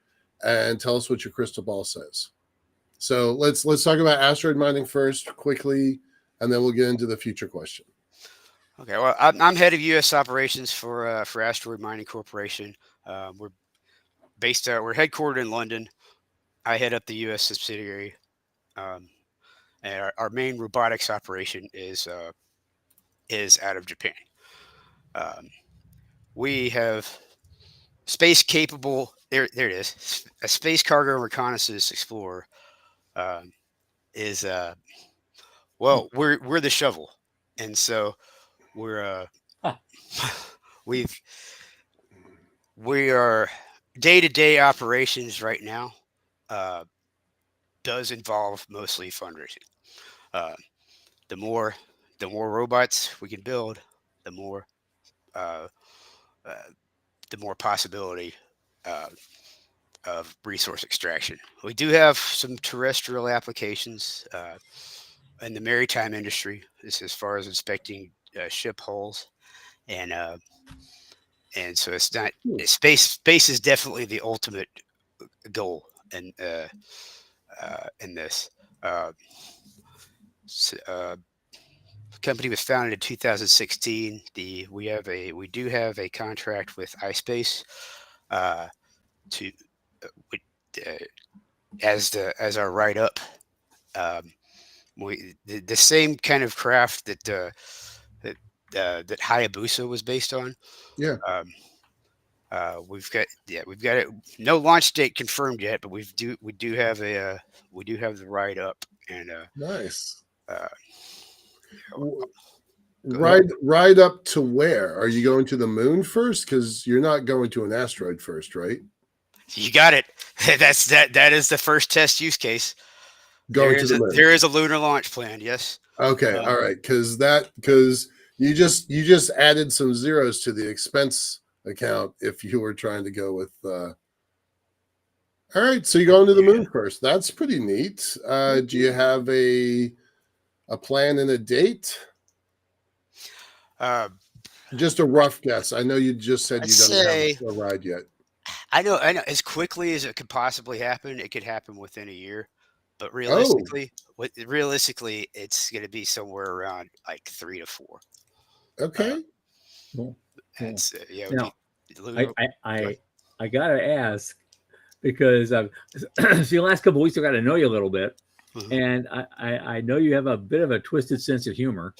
and tell us what your crystal ball says. So let's talk about asteroid mining first quickly, and then we'll get into the future question. Okay, well, I'm head of U.S. operations for Asteroid Mining Corporation. We're we're headquartered in London. I head up the U.S. subsidiary, and our main robotics operation is out of Japan. We have space capable. There it is. A space cargo reconnaissance explorer is well, we're the shovel, and so we're we've we are day-to-day operations right now does involve mostly fundraising. Uh, the more robots we can build, the more uh, uh, the more possibility of resource extraction. We do have some terrestrial applications in the maritime industry. This as far as inspecting ship hulls, and so it's not space is definitely the ultimate goal in this. Uh, Company was founded in 2016. We do have a contract with iSpace to uh, as our write up. The same kind of craft that Hayabusa was based on. Yeah. We've got it. No launch date confirmed yet, but we do have the write up, and Nice. uh, Ride up to where? Are you going to the moon first? Because you're not going to an asteroid first, right? You got it. That is the first test use case. Going to the moon. There is a lunar launch plan. Yes. Okay. All right. Because you just added some zeros to the expense account if you were trying to go with. All right. So you're going to the moon first. That's pretty neat. Do you have a plan and a date? Just a rough guess. I know you just said I'd you don't have say a ride yet. I know as quickly as it could possibly happen, it could happen within a year. But Oh, realistically, it's going to be somewhere around like 3 to 4. Uh, okay. Cool. Cool. that's yeah, it would Now, be a little. I gotta ask because see, the last couple of weeks I got to know you a little bit, Mhm. and I know you have a bit of a twisted sense of humor.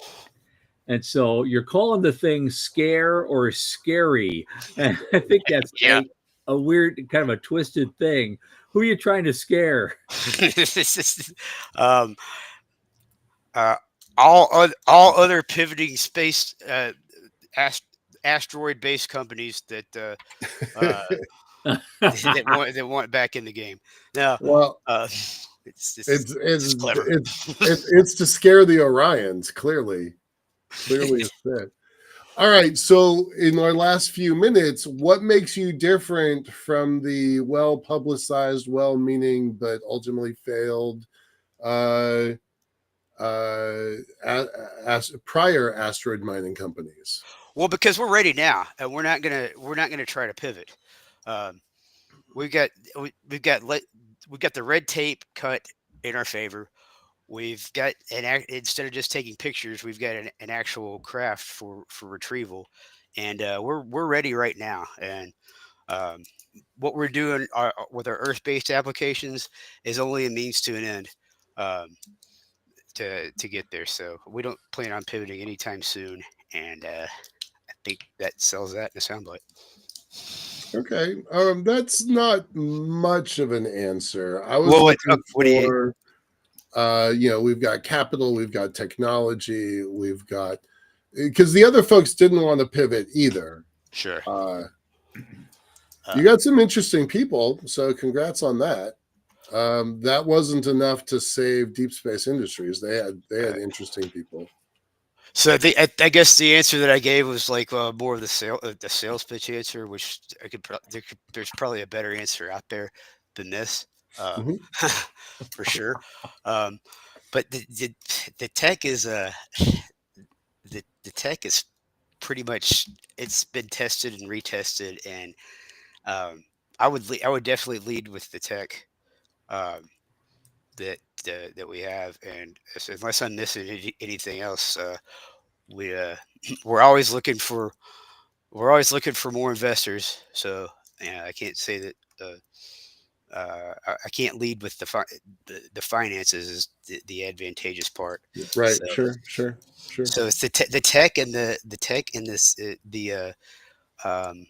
And so you're calling the thing scare or scary. And I think that's Yeah. a weird kind of a twisted thing. Who are you trying to scare? um, uh, all other pivoting space ast- asteroid based companies uh, that want back in the game. Now, Well, uh, it's it's just it's clever. it's to scare the Orions. Clearly it's that. All right. So, in our last few minutes, what makes you different from the well publicized, well meaning, but ultimately failed uh, prior asteroid mining companies? Well, because we're ready now, and we're not gonna try to pivot. Um, we've got we've got we've got the red tape cut in our favor. We've got instead of just taking pictures, we've got an actual craft for retrieval, and we're ready right now. And um, what we're doing with our Earth-based applications is only a means to an end um, to get there. So we don't plan on pivoting anytime soon, and I think that sells that in a soundbite. Okay. That's not much of an answer. I was Well, looking what do you? for, we've got capital, we've got technology, we've got, because the other folks didn't want to pivot either. Sure. You got some interesting people, so congrats on that. That wasn't enough to save Deep Space Industries. They had interesting people. So I guess the answer that I gave was like more of the sales pitch answer, which there's probably a better answer out there than this, Mhm. for sure. Um, but the tech is the tech is pretty much it's been tested and retested, and um, I would definitely lead with the tech um, that that we have, and unless I'm missing anything else, we we're always looking for more investors. So yeah, I can't say that I can't lead with the finances is the advantageous part. Right. So Sure. it's the tech and the tech and this um,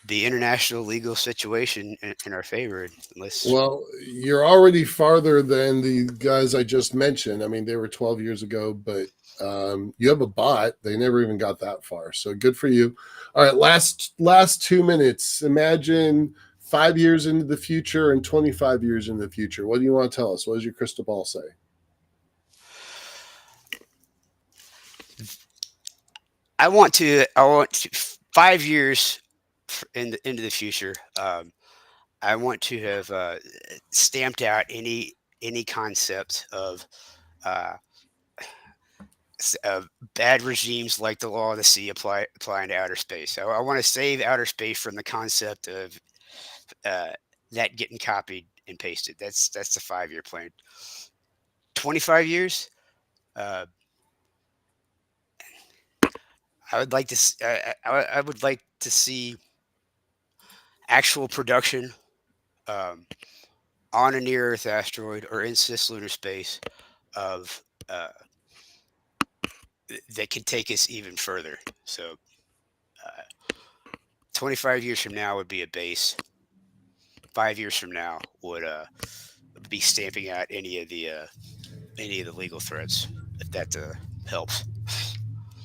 the international legal situation in our favor. Unless Well, you're already farther than the guys I just mentioned. I mean, they were 12 years ago, but you have a bot. They never even got that far. So good for you. All right, last 2 minutes. Imagine 5 years into the future and 25 years in the future. What do you want to tell us? What does your crystal ball say? I want to 5 years into the future. I want to have stamped out any concept uh, of bad regimes like the law of the sea applying to outer space. I want to save outer space from the concept of uh, that getting copied and pasted. That's the 5 year plan. 25 years. Uh, I would like to. I would like to see actual production um, on a near Earth asteroid or in CisLunar space of that could take us even further. So, 25 years from now would be a base. 5 years from now would be stamping out any of the legal threats. If that helps.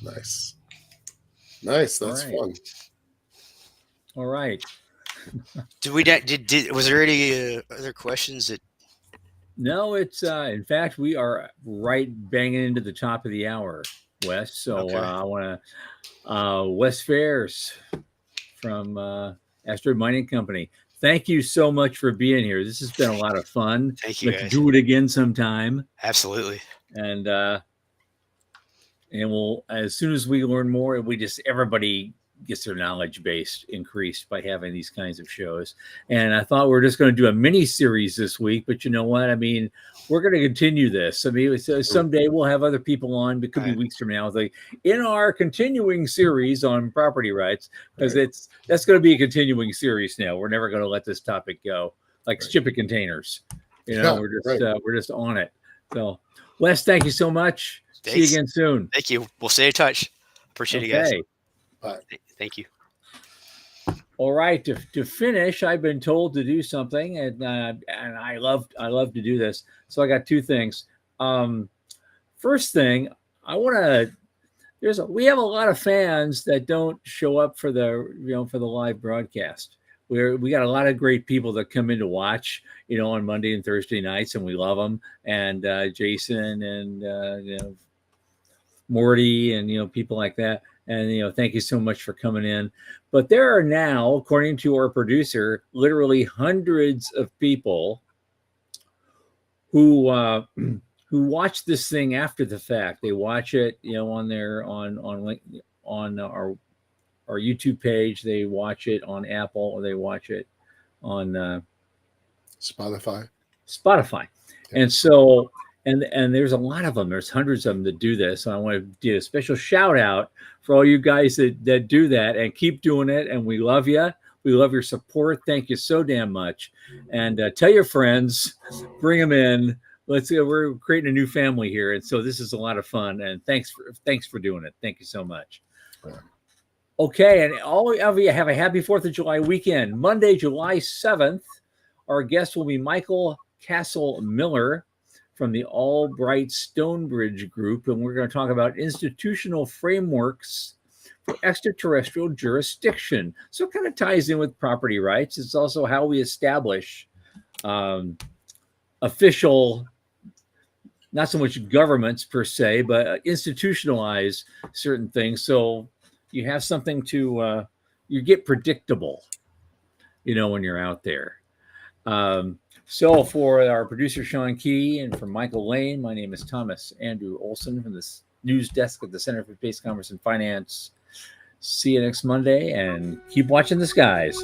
Nice. All That's right. fun. All right. Did we did was there any other questions that? No, it's in fact we are right banging into the top of the hour, Wes. So Okay. I want to Wes Faires from Asteroid Mining Company. Thank you so much for being here. This has been a lot of fun. Thank you, Let's guys. do it again sometime. Absolutely. And and we'll, as soon as we learn more, everybody gets their knowledge base increased by having these kinds of shows. And I thought we were just going to do a mini series this week, but you know what? I mean, we're going to continue this. I mean, someday we'll have other people on. It could be weeks from now. Like in our continuing series on property rights, because that's going to be a continuing series now. We're never going to let this topic go. Like shipping containers, we're just on it. So, Wes, thank you so much. Thanks. See you again soon. Thank you. We'll stay in touch. Appreciate you guys. Bye. Thank you. All right. To finish, I've been told to do something, and I love to do this. So I got two things. First thing, I want to. We have a lot of fans that don't show up for the live broadcast. We got a lot of great people that come in to watch, on Monday and Thursday nights, and we love them. And Jason and Morty and people like that. And thank you so much for coming in. But there are now, according to our producer, literally hundreds of people who watch this thing after the fact. They watch it, on our YouTube page. They watch it on Apple, or they watch it on Spotify. Yeah. And so, and there's a lot of them. There's hundreds of them that do this. So I want to do a special shout out for all you guys that do that and keep doing it. And we love you. We love your support. Thank you so damn much. And tell your friends, bring them in. We're creating a new family here. And so this is a lot of fun. And thanks for doing it. Thank you so much. Okay. And all of you have a happy 4th of July weekend. Monday, July 7th, our guest will be Michael Castle Miller from the Albright Stonebridge Group, and we're going to talk about institutional frameworks for extraterrestrial jurisdiction. So it kind of ties in with property rights. It's also how we establish official, not so much governments per se, but institutionalize certain things. So you have something to, you get predictable, when you're out there. So for our producer, Sean Key, and for Michael Lane, my name is Thomas Andrew Olson from the news desk of the Center for Space Commerce and Finance. See you next Monday, and keep watching the skies.